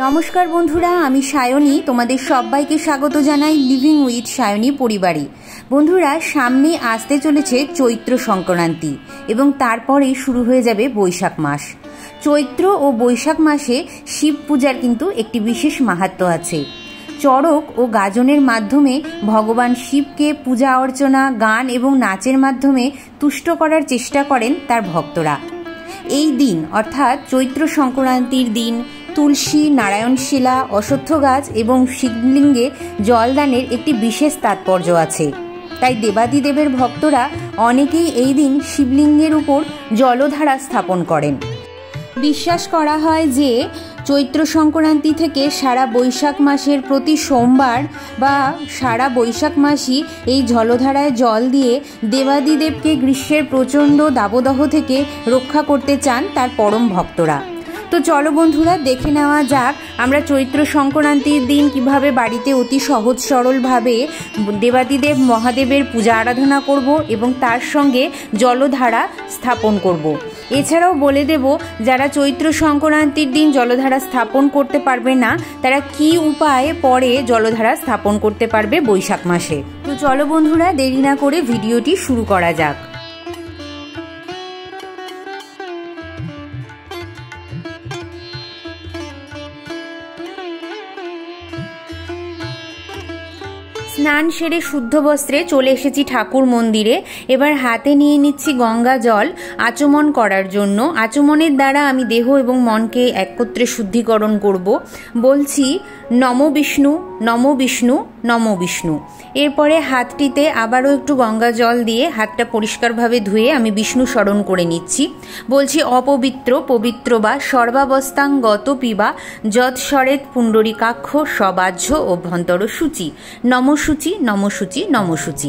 নমস্কার বন্ধুরা, আমি সায়নী। তোমাদের সবাইকে স্বাগত জানাই লিভিং উইথ সায়নী পরিবারে। বন্ধুরা, সামনে আসতে চলেছে চৈত্র সংক্রান্তি এবং তারপরেই শুরু হয়ে যাবে বৈশাখ মাস। চৈত্র ও বৈশাখ মাসে শিব পূজার কিন্তু একটি বিশেষ মাহাত্ম্য আছে। চড়ক ও গাজনের মাধ্যমে ভগবান শিবকে পূজা অর্চনা, গান এবং নাচের মাধ্যমে তুষ্ট করার চেষ্টা করেন তার ভক্তরা। এই দিন অর্থাৎ চৈত্র সংক্রান্তির দিন তুলসী, নারায়ণশিলা, অশ্বত্থ গাছ এবং শিবলিঙ্গে জলদানের একটি বিশেষ তাৎপর্য আছে। তাই দেবাদিদেবের ভক্তরা অনেকেই এই দিন শিবলিঙ্গের উপর জলধারা স্থাপন করেন। বিশ্বাস করা হয় যে চৈত্র সংক্রান্তি থেকে সারা বৈশাখ মাসের প্রতি সোমবার বা সারা বৈশাখ মাসই এই জলধারায় জল দিয়ে দেবাদিদেবকে গ্রীষ্মের প্রচণ্ড দাবদাহ থেকে রক্ষা করতে চান তার পরম ভক্তরা। তো চলো বন্ধুরা, দেখে নেওয়া যাক আমরা চৈত্র সংক্রান্তির দিন কিভাবে বাড়িতে অতি সহজ সরলভাবে দেবাদিদেব মহাদেবের পূজা আরাধনা করব এবং তার সঙ্গে জলধারা স্থাপন করব। এছাড়াও বলে দেব যারা চৈত্র সংক্রান্তির দিন জলধারা স্থাপন করতে পারবে না তারা কি উপায়ে পরে জলধারা স্থাপন করতে পারবে বৈশাখ মাসে। তো চলো বন্ধুরা, দেরি না করে ভিডিওটি শুরু করা যাক। স্নান সেরে শুদ্ধ বস্ত্রে চলে এসেছি ঠাকুর মন্দিরে। এবার হাতে নিয়ে নিচ্ছি গঙ্গা জল আচমন করার জন্য। আচমনের দ্বারা আমি দেহ এবং মনকে একত্রে শুদ্ধিকরণ করব। বলছি নমো বিষ্ণু, নমো বিষ্ণু, নমো বিষ্ণু। এরপরে হাতটিতে আবারও একটু গঙ্গা জল দিয়ে হাতটা পরিষ্কারভাবে ধুয়ে আমি বিষ্ণু স্মরণ করে নিচ্ছি। বলছি অপবিত্র পবিত্র বা সর্বাবস্থাং গত পিবা যৎস্বরেত পুণ্ডরিকাক্ষ সবাহ্য অভ্যন্তর সূচি নমসূচি নমসূচি নমসূচি।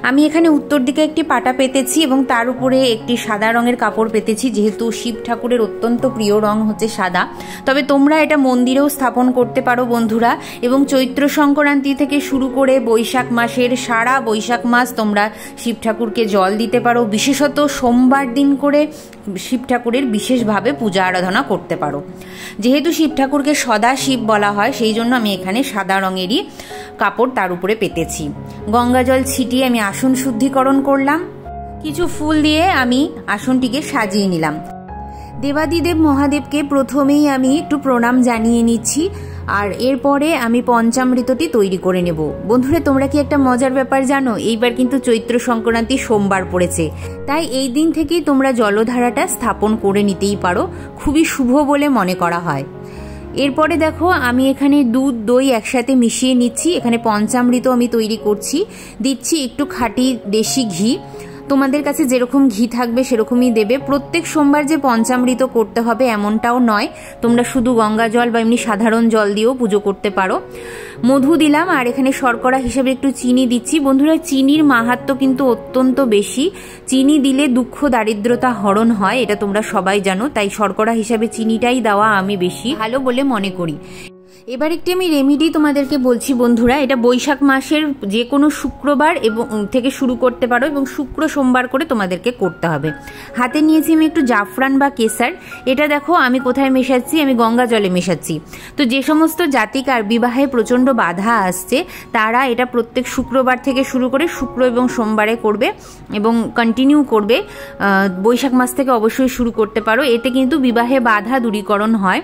আমি এখানে উত্তর দিকে একটি পাটা পেতেছি এবং তার উপরে একটি সাদা রঙের কাপড় পেতেছি, যেহেতু শিব ঠাকুরের অত্যন্ত প্রিয় রং হচ্ছে সাদা। তবে তোমরা এটা মন্দিরেও স্থাপন করতে পারো বন্ধুরা। এবং চৈত্র সংক্রান্তি থেকে শুরু করে বৈশাখ মাসের সারা বৈশাখ মাস তোমরা শিব ঠাকুরকে জল দিতে পারো। বিশেষত সোমবার দিন করে শিব ঠাকুরের বিশেষভাবে পূজা আরাধনা করতে পারো। যেহেতু শিব ঠাকুরকে সদা শিব বলা হয়, সেই জন্য আমি এখানে সাদা রঙেরই কাপড় তার উপরে পেতেছি। গঙ্গা জল ছিটিয়ে আমি আসন শুদ্ধিকরণ করলাম। কিছু ফুল দিয়ে আমি আসনটিকে সাজিয়ে নিলাম। দেবাদিদেব মহাদেবকে প্রথমেই আমি একটু প্রণাম জানিয়ে নিচ্ছি, আর এরপরে আমি পঞ্চামৃতটি তৈরি করে নেব। বন্ধুরা, তোমরা কি একটা মজার ব্যাপার জানো? এইবার কিন্তু চৈত্র সংক্রান্তি সোমবার পড়েছে, তাই এই দিন থেকেই তোমরা জলধারাটা স্থাপন করে নিতেই পারো। খুবই শুভ বলে মনে করা হয়। এরপরে দেখো আমি এখানে দুধ দই একসাথে মিশিয়ে নিচ্ছি। এখানে পঞ্চামৃত আমি তৈরি করছি। দিচ্ছি একটু খাঁটি দেশি ঘি। তোমাদের কাছে যেরকম ঘি থাকবে সেরকমই দেবে। প্রত্যেক সোমবার যে পঞ্চামৃত করতে হবে এমনটাও নয়, তোমরা শুধু গঙ্গা জল বা এমনি সাধারণ জল দিয়েও পুজো করতে পারো। মধু দিলাম আর এখানে শর্করা হিসেবে একটু চিনি দিচ্ছি। বন্ধুরা, চিনির মাহাত্ম্য কিন্তু অত্যন্ত বেশি। চিনি দিলে দুঃখ দারিদ্রতা হরণ হয়, এটা তোমরা সবাই জানো। তাই শর্করা হিসাবে চিনিটাই দেওয়া আমি বেশি ভালো বলে মনে করি। এবার একটি আমি রেমিডি তোমাদেরকে বলছি বন্ধুরা। এটা বৈশাখ মাসের যে কোনো শুক্রবার এবং থেকে শুরু করতে পারো এবং শুক্র সোমবার করে তোমাদেরকে করতে হবে। হাতে নিয়েছি আমি একটু জাফরান বা কেসার। এটা দেখো আমি কোথায় মেশাচ্ছি, আমি গঙ্গা জলে মেশাচ্ছি। তো যে সমস্ত জাতিকার বিবাহে প্রচণ্ড বাধা আসছে তারা এটা প্রত্যেক শুক্রবার থেকে শুরু করে শুক্র এবং সোমবারে করবে এবং কন্টিনিউ করবে। বৈশাখ মাস থেকে অবশ্যই শুরু করতে পারো। এতে কিন্তু বিবাহে বাধা দূরীকরণ হয়।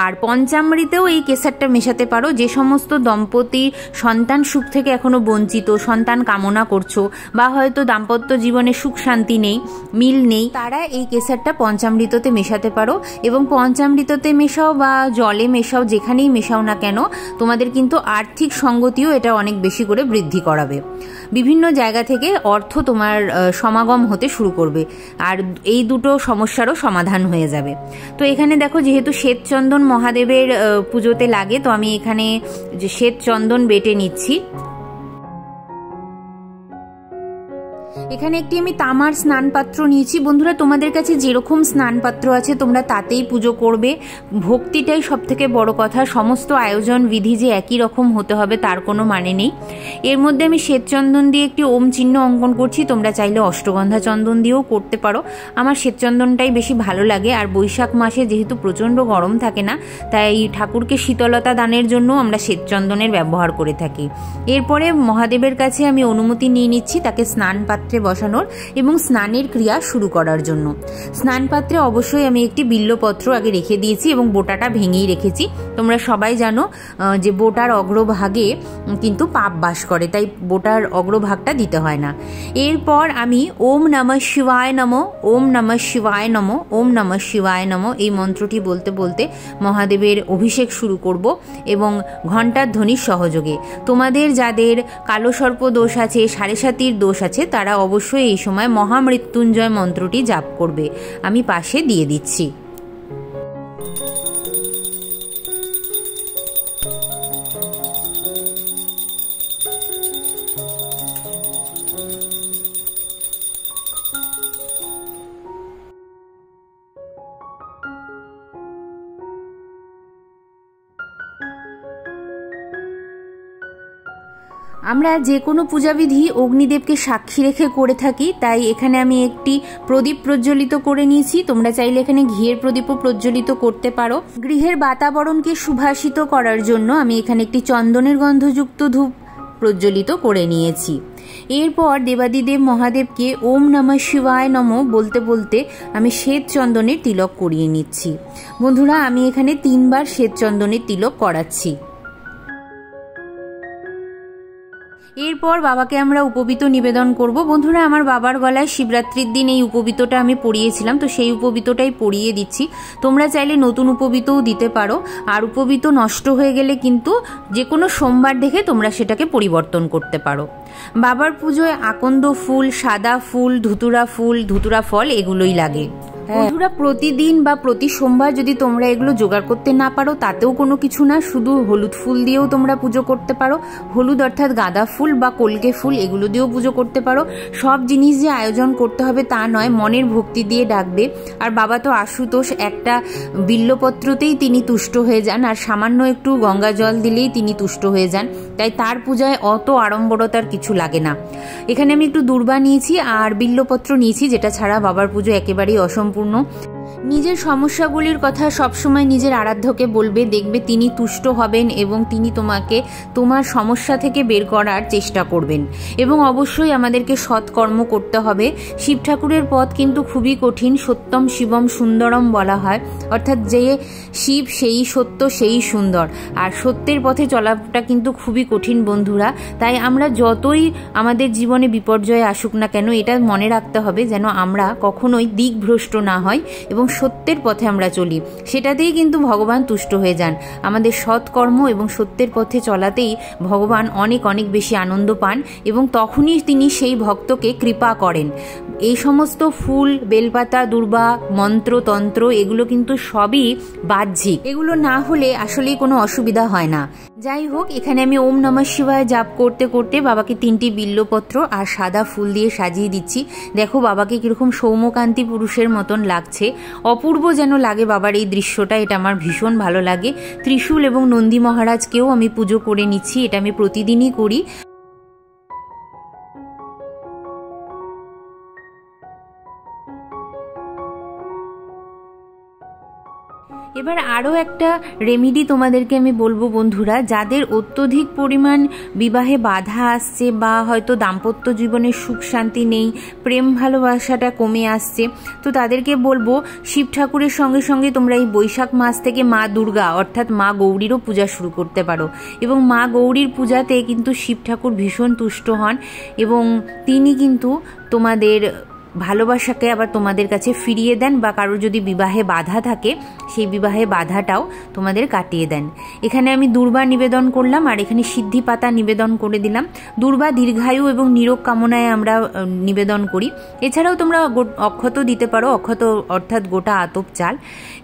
আর পঞ্চামৃতেও এই কেসার মেশাতে পারো। যে সমস্ত দম্পতি সন্তান সুখ থেকে এখনো বঞ্চিত, সন্তান কামনা করছো বা হয়তো দাম্পত্য জীবনে সুখ শান্তি নেই, মিল নেই, তারা এই কেসারটা পঞ্চামৃততে মেশাতে পারো। এবং পঞ্চামৃততে মেশাও বা জলে মেশাও, যেখানেই মেশাও না কেন, তোমাদের কিন্তু আর্থিক সঙ্গতিও এটা অনেক বেশি করে বৃদ্ধি করাবে। বিভিন্ন জায়গা থেকে অর্থ তোমার সমাগম হতে শুরু করবে আর এই দুটো সমস্যারও সমাধান হয়ে যাবে। তো এখানে দেখো যেহেতু শ্বেত চন্দন মহাদেবের পুজোতে লাগে, তো আমি এখানে যে শ্বেত চন্দন বেটে নিচ্ছি। এখানে একটি আমি তামার স্নান পাত্র নিয়েছি। বন্ধুরা, তোমাদের কাছে যেরকম স্নান পাত্র আছে তোমরা তাতেই পুজো করবে। ভক্তিটাই সব থেকে বড় কথা। সমস্ত আয়োজন বিধি যে একই রকম হতে হবে তার কোনো মানে নেই। এর মধ্যে আমি শ্বেতচন্দন দিয়ে একটি ওম চিহ্ন অঙ্কন করছি। তোমরা চাইলে অষ্টগন্ধা চন্দন দিয়েও করতে পারো। আমার শ্বেতচন্দনটাই বেশি ভালো লাগে। আর বৈশাখ মাসে যেহেতু প্রচণ্ড গরম থাকে না, তাই ঠাকুরকে শীতলতা দানের জন্য আমরা শ্বেতচন্দনের ব্যবহার করে থাকি। এরপরে মহাদেবের কাছে আমি অনুমতি নিয়ে নিচ্ছি তাকে স্নান পাত্রে বসানোর এবং স্নানের ক্রিয়া শুরু করার জন্য। স্নান পাত্রে অবশ্যই আমি একটি বিল্লপত্র আগে রেখে দিয়েছি এবং বোটাটা ভেঙেই রেখেছি। তোমরা সবাই জানো যে বোটার অগ্রভাগে কিন্তু পাপ বাস করে, তাই বোটার অগ্রভাগটা দিতে হয় না। এরপর আমি ওম নমঃ শিবায় নমঃ, ওম নমঃ শিবায় নমঃ, ওম নমঃ শিবায় নমঃ এই মন্ত্রটি বলতে বলতে মহাদেবের অভিষেক শুরু করব এবং ঘণ্টার ধ্বনির সহযোগে। তোমাদের যাদের কালো সর্প দোষ আছে, সাড়ে সাতির দোষ আছে, তারা অবশ্যই এই সময় মহামৃত্যুঞ্জয় মন্ত্রটি জাপ করবে। আমি পাশে দিয়ে দিচ্ছি। আমরা যে কোনো পূজাবিধি অগ্নিদেবকে সাক্ষী রেখে করে থাকি, তাই এখানে আমি একটি প্রদীপ প্রজ্বলিত করে নিয়েছি। তোমরা চাইলে এখানে ঘিয়ের প্রদীপও প্রজ্বলিত করতে পারো। গৃহের বাতাবরণকে সুভাষিত করার জন্য আমি এখানে একটি চন্দনের গন্ধযুক্ত ধূপ প্রজ্বলিত করে নিয়েছি। এরপর দেবাদিদেব মহাদেবকে ওম নমঃ শিবায় নমঃ বলতে বলতে আমি শ্বেত চন্দনের তিলক করিয়ে নিচ্ছি। বন্ধুরা, আমি এখানে 3 বার শ্বেত চন্দনের তিলক করাচ্ছি। এরপর বাবাকে আমরা উপবীত নিবেদন করব। বন্ধুরা, আমার বাবার গলায় শিবরাত্রির দিন এই উপবীতটা আমি পরিয়েছিলাম, তো সেই উপবীতটাই পরিয়ে দিচ্ছি। তোমরা চাইলে নতুন উপবীতও দিতে পারো। আর উপবীত নষ্ট হয়ে গেলে কিন্তু যে কোনো সোমবার দেখে তোমরা সেটাকে পরিবর্তন করতে পারো। বাবার পুজোয় আকন্দ ফুল, সাদা ফুল, ধুতুরা ফল এগুলোই লাগে। বন্ধুরা, প্রতিদিন বা প্রতি সোমবার যদি তোমরা এগুলো জোগাড় করতে না পারো তাতেও কোনো কিছু না, শুধু হলুদ ফুল দিয়েও তোমরা পুজো করতে পারো। হলুদ অর্থাৎ গাঁদা ফুল বা কলকে ফুল এগুলো দিয়েও পুজো করতে পারো। সব জিনিস যে আয়োজন করতে হবে তা নয়, মনের ভক্তি দিয়ে ডাকবে। আর বাবা তো আশুতোষ, একটা বিল্লপত্রতেই তিনি তুষ্ট হয়ে যান, আর সামান্য একটু গঙ্গা জল দিলেই তিনি তুষ্ট হয়ে যান। তাই তার পূজায় অত আড়ম্বরতার কিছু লাগে না। এখানে আমি একটু দূর্বা নিয়েছি আর বিল্লপত্র নিয়েছি, যেটা ছাড়া বাবার পুজো একেবারেই অসম্পূর্ণ। নিজের সমস্যাগুলির কথা সবসময় নিজের আরাধ্যকে বলবে, দেখবে তিনি তুষ্ট হবেন এবং তিনি তোমাকে তোমার সমস্যা থেকে বের করার চেষ্টা করবেন। এবং অবশ্যই আমাদেরকে সৎকর্ম করতে হবে। শিব ঠাকুরের পথ কিন্তু খুবই কঠিন। সত্যম শিবম সুন্দরম বলা হয়, অর্থাৎ যে শিব সেই সত্য সেই সুন্দর। আর সত্যের পথে চলাটা কিন্তু খুবই কঠিন বন্ধুরা। তাই আমরা যতই আমাদের জীবনে বিপর্যয় আসুক না কেন, এটা মনে রাখতে হবে যেন আমরা কখনোই দিকভ্রষ্ট না হয় এবং সত্যের পথে আমরা চলি। সেটাতেই কিন্তু ভগবান তুষ্ট হয়ে যান। আমাদের সৎকর্ম এবং সত্যের পথে চলাতেই ভগবান অনেক অনেক বেশি আনন্দ পান এবং তখনই তিনি সেই ভক্তকে কৃপা করেন। এই সমস্ত ফুল, বেলপাতা, দূর্বা, মন্ত্র, তন্ত্র এগুলো কিন্তু সবই বাহ্যিক। এগুলো না হলে আসলেই কোনো অসুবিধা হয় না। যাই হোক, এখানে আমি ওম নমঃ শিবায় জাপ করতে করতে বাবাকে 3টি বিল্লপত্র আর সাদা ফুল দিয়ে সাজিয়ে দিচ্ছি। দেখো বাবাকে কিরকম সৌম্যকান্তি পুরুষের মতন লাগছে, অপূর্ব যেন লাগে বাবার এই দৃশ্যটা। এটা আমার ভীষণ ভালো লাগে। ত্রিশূল এবং নন্দী মহারাজকেও আমি পুজো করে নিচ্ছি, এটা আমি প্রতিদিনই করি। এবার আরও একটা রেমিডি তোমাদেরকে আমি বলবো বন্ধুরা, যাদের অত্যধিক পরিমাণ বিবাহে বাধা আসছে বা হয়তো দাম্পত্য জীবনে সুখ শান্তি নেই, প্রেম ভালোবাসাটা কমে আসছে, তো তাদেরকে বলবো শিব ঠাকুরের সঙ্গে সঙ্গে তোমরা এই বৈশাখ মাস থেকে মা দুর্গা অর্থাৎ মা গৌরীরও পূজা শুরু করতে পারো। এবং মা গৌরীর পূজাতে কিন্তু শিব ঠাকুর ভীষণ তুষ্ট হন এবং তিনি কিন্তু তোমাদের ভালোবাসাকে আবার তোমাদের কাছে ফিরিয়ে দেন, বা কারোর যদি বিবাহে বাধা থাকে সেই বিবাহে বাধাটাও তোমাদের কাটিয়ে দেন। এখানে আমি দুর্বা নিবেদন করলাম, আর এখানে সিদ্ধি পাতা নিবেদন করে দিলাম। দুর্বা দীর্ঘায়ু এবং নিরোগ কামনায় আমরা নিবেদন করি। এছাড়াও তোমরা অক্ষত দিতে পারো, অক্ষত অর্থাৎ গোটা আতপ চাল।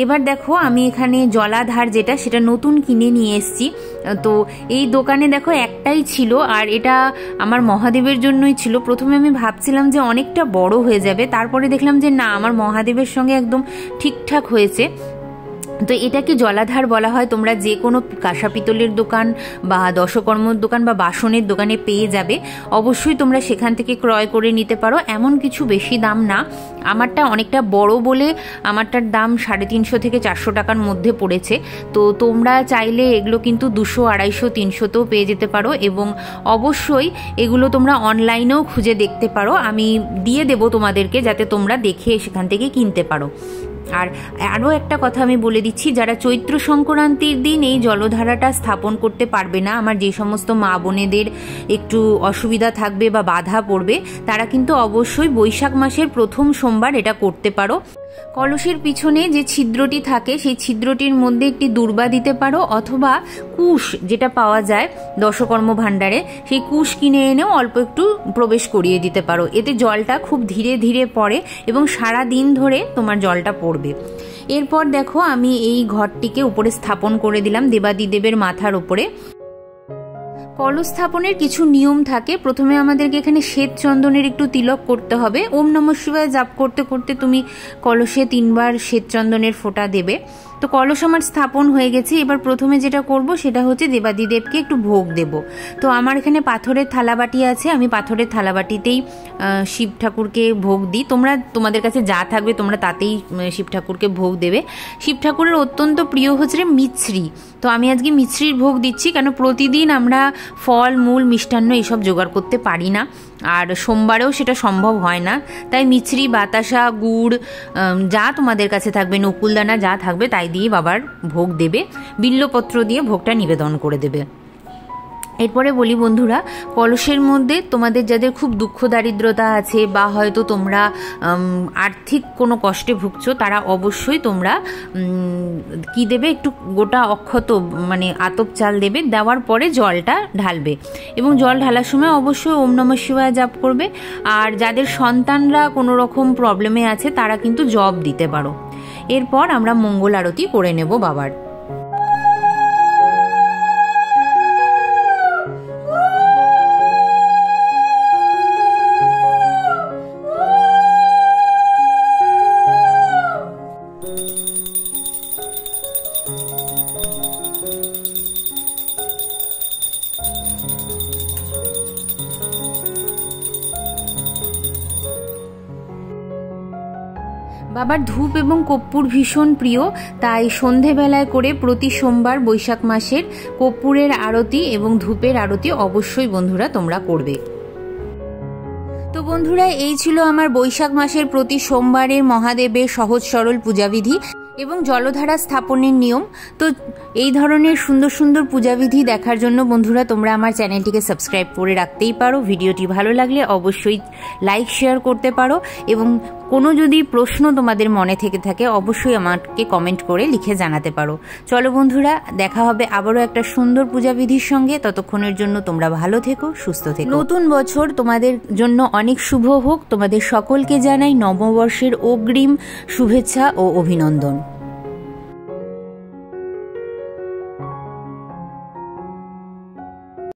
এবার দেখো আমি এখানে জলাধার যেটা, সেটা নতুন কিনে নিয়ে এসেছি। তো এই দোকানে দেখো একটাই ছিল, আর এটা আমার মহাদেবের জন্যই ছিল। প্রথমে আমি ভাবছিলাম যে অনেকটা বড় হয়ে যাবে, তারপরে দেখলাম যে না, আমার মহাদেবের সঙ্গে একদম ঠিকঠাক হয়েছে। তো এটাকে জলাধার বলা হয়। তোমরা যে কোনো কাঁসা পিতলের দোকান বা দশকর্মর দোকান বা বাসনের দোকানে পেয়ে যাবে। অবশ্যই তোমরা সেখান থেকে ক্রয় করে নিতে পারো, এমন কিছু বেশি দাম না। আমারটা অনেকটা বড় বলে আমারটার দাম 350 থেকে 400 টাকার মধ্যে পড়েছে। তো তোমরা চাইলে এগুলো কিন্তু 200, 250, 300তেও পেয়ে যেতে পারো, এবং অবশ্যই এগুলো তোমরা অনলাইনেও খুঁজে দেখতে পারো। আমি দিয়ে দেবো তোমাদেরকে, যাতে তোমরা দেখে সেখান থেকে কিনতে পারো। আর আরও একটা কথা আমি বলে দিচ্ছি, যারা চৈত্র সংক্রান্তির দিন এই জলধারাটা স্থাপন করতে পারবে না, আমার যে সমস্ত মা বোনেদের একটু অসুবিধা থাকবে বা বাধা পড়বে, তারা কিন্তু অবশ্যই বৈশাখ মাসের প্রথম সোমবার এটা করতে পারো। কলসের পিছনে যে ছিদ্রটি থাকে সেই ছিদ্রটির মধ্যে একটি দুর্বা দিতে পারো, অথবা কুশ যেটা পাওয়া যায় দশকর্ম ভাণ্ডারে, সেই কুশ কিনে এনেও অল্প একটু প্রবেশ করিয়ে দিতে পারো। এতে জলটা খুব ধীরে ধীরে পড়ে এবং সারা দিন ধরে তোমার জলটা পড়বে। এরপর দেখো আমি এই ঘরটিকে উপরে স্থাপন করে দিলাম দেবাদিদেবের মাথার উপরে। কলস স্থাপনের কিছু নিয়ম থাকে। প্রথমে আমাদেরকে এখানে শ্বেত চন্দনের একটু তিলক করতে হবে। ওম নমঃ শিবায় জাপ করতে করতে তুমি কলসে 3 বার শ্বেত চন্দনের ফোঁটা দেবে। তো কলস আমার স্থাপন হয়ে গেছে। এবার প্রথমে যেটা করব সেটা হচ্ছে দেবাদিদেবকে একটু ভোগ দেব। তো আমার এখানে পাথরের থালাবাটি আছে, আমি পাথরের থালাবাটিতেই শিব ঠাকুরকে ভোগ দিই। তোমাদের কাছে যা থাকবে তোমরা তাতেই শিব ঠাকুরকে ভোগ দেবে। শিব ঠাকুরের অত্যন্ত প্রিয় হচ্ছে মিছরি। তো আমি আজকে মিছরির ভোগ দিচ্ছি, কেন প্রতিদিন আমরা ফল মূল মিষ্টান্ন এইসব জোগাড় করতে পারি না, আর সোমবারেও সেটা সম্ভব হয় না। তাই মিছরি, বাতাসা, গুড় যা তোমাদের কাছে থাকবে, নকুলদানা যা থাকবে তাই দিয়ে বাবার ভোগ দেবে। বিল্লপত্র দিয়ে ভোগটা নিবেদন করে দেবে। এরপরে বলি বন্ধুরা, কলসের মধ্যে তোমাদের যাদের খুব দুঃখ দারিদ্রতা আছে, বা হয়তো তোমরা আর্থিক কোনো কষ্টে ভুগছো, তারা অবশ্যই তোমরা কি দেবে, একটু গোটা অক্ষত মানে আতপ চাল দেবে। দেওয়ার পরে জলটা ঢালবে, এবং জল ঢালার সময় অবশ্যই ওম নমঃ শিবায় জাপ করবে। আর যাদের সন্তানরা কোনো রকম প্রবলেমে আছে, তারা কিন্তু জপ দিতে পারো। এরপর আমরা মঙ্গল আরতি করে নেব বাবার। বাবার ধূপ এবং কর্পূর ভীষণ প্রিয়, তাই সন্ধেবেলায় করে প্রতি সোমবার বৈশাখ মাসের কর্পূরের আরতি এবং ধূপের আরতি অবশ্যই বন্ধুরা তোমরা করবে। তো বন্ধুরা, এই ছিল আমার বৈশাখ মাসের প্রতি সোমবারের মহাদেবের সহজ সরল পূজাবিধি এবং জলধারা স্থাপনের নিয়ম। তো এই ধরনের সুন্দর সুন্দর পূজাবিধি দেখার জন্য বন্ধুরা তোমরা আমার চ্যানেলটিকে সাবস্ক্রাইব করে রাখতেই পারো। ভিডিওটি ভালো লাগলে অবশ্যই লাইক শেয়ার করতে পারো, এবং কোনো যদি প্রশ্ন তোমাদের মনে থেকে থাকে অবশ্যই আমাকে কমেন্ট করে লিখে জানাতে পারো। চলো বন্ধুরা, দেখা হবে আবারও একটা সুন্দর পূজাবিধির সঙ্গে। ততক্ষণের জন্য তোমরা ভালো থেকো, সুস্থ থেকো। নতুন বছর তোমাদের জন্য অনেক শুভ হোক। তোমাদের সকলকে জানাই নববর্ষের অগ্রিম শুভেচ্ছা ও অভিনন্দন।